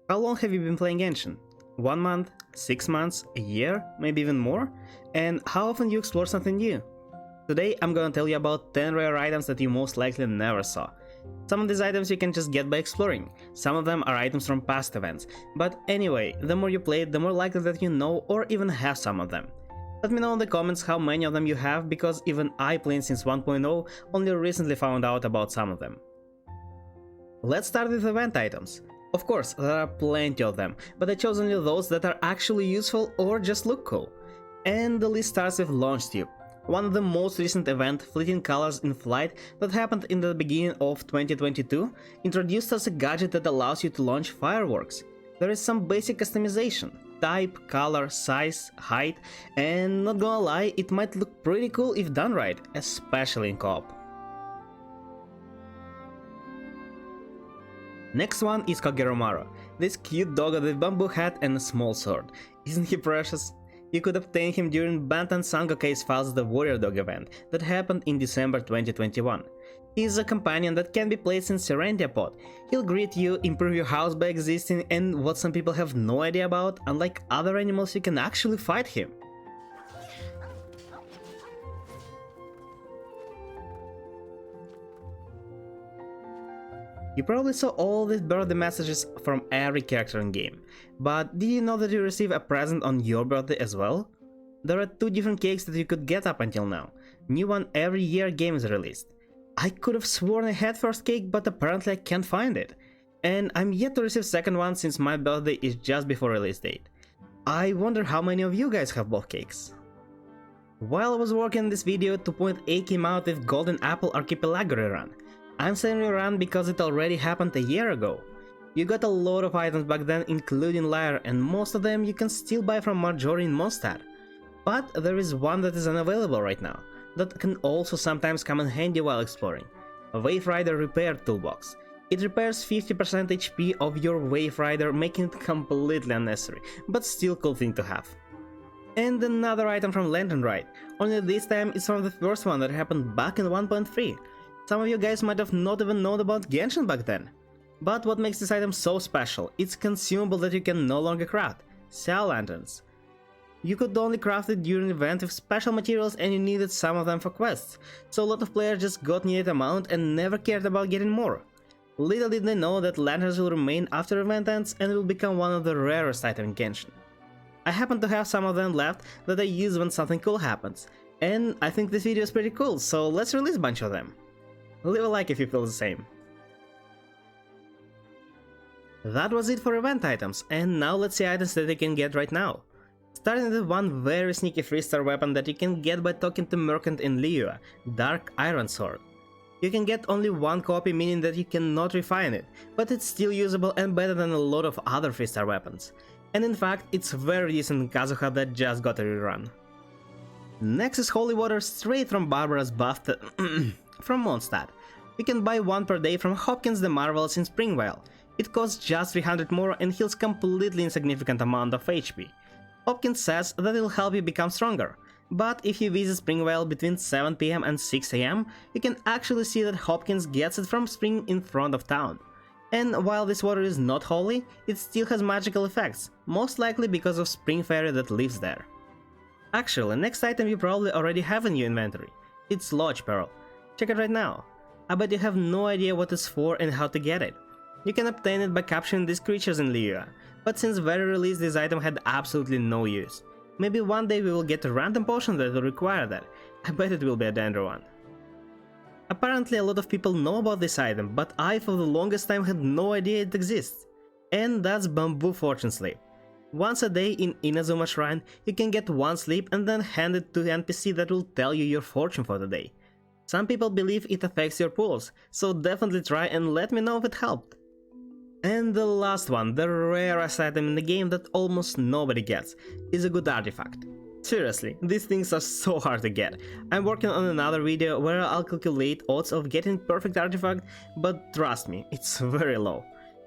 How long have you been playing Genshin? 1 month, 6 months, a year, maybe even more? And how often you explore something new? Today I'm gonna tell you about 10 rare items that you most likely never saw. Some of these items you can just get by exploring, some of them are items from past events, but anyway, the more you play it, the more likely that you know or even have some of them. Let me know in the comments how many of them you have, because even I, playing since 1.0, only recently found out about some of them. Let's start with event items. Of course, there are plenty of them, but I chose only those that are actually useful or just look cool. And the list starts with Launch Tube, one of the most recent event, Fleeting Colors in Flight, that happened in the beginning of 2022, introduced us a gadget that allows you to launch fireworks. There is some basic customization, type, color, size, height, and not gonna lie, it might look pretty cool if done right, especially in co-op. Next one is Kageroumaru, this cute dog with a bamboo hat and a small sword. Isn't he precious? You could obtain him during Bantan Sangoke's Files the Warrior Dog event that happened in December 2021. He is a companion that can be placed in Serenity Pod. He'll greet you, improve your house by existing, and what some people have no idea about, unlike other animals, you can actually fight him. You probably saw all these birthday messages from every character in game, but did you know that you receive a present on your birthday as well? There are 2 different cakes that you could get up until now, new one every year game is released. I could have sworn I had first cake, but apparently I can't find it. And I'm yet to receive second one since my birthday is just before release date. I wonder how many of you guys have both cakes. While I was working on this video, 2.8 came out with Golden Apple Archipelago rerun. I'm saying rerun because it already happened a year ago. You got a lot of items back then, including Lyre, and most of them you can still buy from Marjorie in Mondstadt. But there is one that is unavailable right now, that can also sometimes come in handy while exploring. Waverider Repair Toolbox. It repairs 50% HP of your Waverider, making it completely unnecessary, but still cool thing to have. And another item from Lantern Ride, only this time it's from the first one that happened back in 1.3. Some of you guys might have not even known about Genshin back then. But what makes this item so special, it's consumable that you can no longer craft, Xiao Lanterns. You could only craft it during the event with special materials and you needed some of them for quests, so a lot of players just got needed amount and never cared about getting more. Little did they know that lanterns will remain after event ends and will become one of the rarest items in Genshin. I happen to have some of them left that I use when something cool happens, and I think this video is pretty cool, so let's release a bunch of them. Leave a like if you feel the same. That was it for event items, and now let's see items that you can get right now. Starting with one very sneaky 3-star weapon that you can get by talking to Merchant in Liyue, Dark Iron Sword. You can get only one copy, meaning that you cannot refine it, but it's still usable and better than a lot of other 3-star weapons. And in fact, it's very decent in Kazuha that just got a rerun. Next is Holy Water straight from Barbara's buff from Mondstadt. You can buy one per day from Hopkins the Marvelous in Springvale. It costs just 300 more and heals completely insignificant amount of HP. Hopkins says that it'll help you become stronger, but if you visit Springvale between 7 PM and 6 AM, you can actually see that Hopkins gets it from spring in front of town. And while this water is not holy, it still has magical effects, most likely because of Spring Fairy that lives there. Actually, next item you probably already have in your inventory. It's Loach Perl. Check it right now. I bet you have no idea what it's for and how to get it. You can obtain it by capturing these creatures in Liyue, but since very release this item had absolutely no use. Maybe one day we will get a random potion that will require that. I bet it will be a Dendro one. Apparently a lot of people know about this item, but I for the longest time had no idea it exists. And that's Bamboo Fortune Sleep. Once a day in Inazuma Shrine, you can get one sleep and then hand it to the NPC that will tell you your fortune for the day. Some people believe it affects your pulls, so definitely try and let me know if it helped. And the last one, the rarest item in the game that almost nobody gets, is a good artifact. Seriously, these things are so hard to get. I'm working on another video where I'll calculate odds of getting perfect artifact, but trust me, it's very low.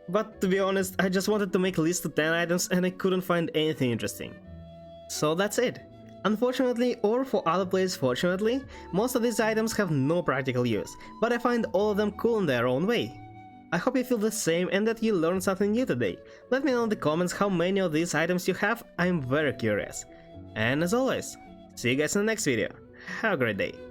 But to be honest, I just wanted to make a list of 10 items and I couldn't find anything interesting. So that's it. Unfortunately, or for other players fortunately, most of these items have no practical use, but I find all of them cool in their own way. I hope you feel the same and that you learned something new today. Let me know in the comments how many of these items you have, I'm very curious. And as always, see you guys in the next video. Have a great day.